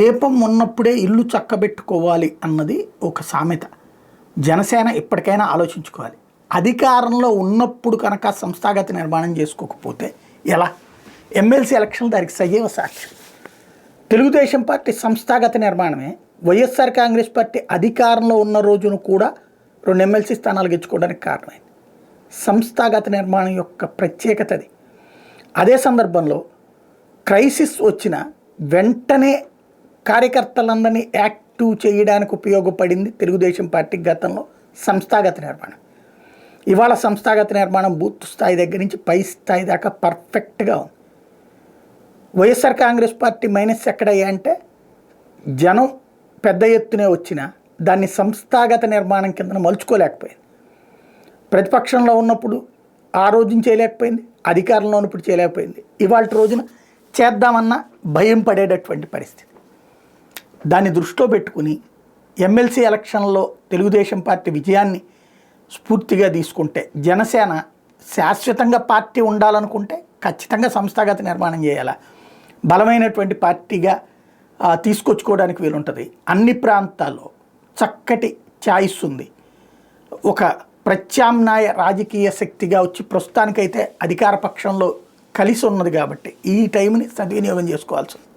దీపం ఉన్నప్పుడే ఇల్లు చక్కబెట్టుకోవాలి అన్నది ఒక సామెత. జనసేన ఇప్పటికైనా ఆలోచించుకోవాలి. అధికారంలో ఉన్నప్పుడు కనుక సంస్థాగత నిర్మాణం చేసుకోకపోతే ఎలా? ఎమ్మెల్సీ ఎలక్షన్ దానికి సజీవ సాక్ష్యం. తెలుగుదేశం పార్టీ సంస్థాగత నిర్మాణమే. వైఎస్ఆర్ కాంగ్రెస్ పార్టీ అధికారంలో ఉన్న రోజును కూడా 2 ఎమ్మెల్సీ స్థానాలు గెలుచుకోవడానికి కారణమైంది. సంస్థాగత నిర్మాణం యొక్క ప్రత్యేకత అది. అదే సందర్భంలో క్రైసిస్ వచ్చిన వెంటనే కార్యకర్తలందరినీ యాక్టివ్ చేయడానికి ఉపయోగపడింది తెలుగుదేశం పార్టీ గతంలో సంస్థాగత నిర్మాణం. ఇవాళ సంస్థాగత నిర్మాణం బూత్ స్థాయి దగ్గర నుంచి పై స్థాయి దాకా పర్ఫెక్ట్గా ఉంది. వైఎస్ఆర్ కాంగ్రెస్ పార్టీ మైనస్ ఎక్కడయ్యా అంటే జనం పెద్ద ఎత్తునే వచ్చినా దాన్ని సంస్థాగత నిర్మాణం కింద మలుచుకోలేకపోయింది. ప్రతిపక్షంలో ఉన్నప్పుడు ఆ రోజున చేయలేకపోయింది, అధికారంలో ఉన్నప్పుడు చేయలేకపోయింది. ఇవాళ రోజున చేద్దామన్న భయం పడేటటువంటి పరిస్థితి. దాన్ని దృష్టిలో పెట్టుకుని ఎమ్మెల్సీ ఎలక్షన్లో తెలుగుదేశం పార్టీ విజయాన్ని స్ఫూర్తిగా తీసుకుంటే, జనసేన శాశ్వతంగా పార్టీ ఉండాలనుకుంటే ఖచ్చితంగా సంస్థాగత నిర్మాణం చేయాలా, బలమైనటువంటి పార్టీగా తీసుకొచ్చుకోవడానికి వీలుంటుంది. అన్ని ప్రాంతాల్లో చక్కటి ఛాయిస్ ఉంది. ఒక ప్రత్యామ్నాయ రాజకీయ శక్తిగా వచ్చి ప్రస్తుతానికైతే అధికార పక్షంలో కలిసి ఉన్నది కాబట్టి ఈ టైంని సద్వినియోగం చేసుకోవాల్సి ఉంది.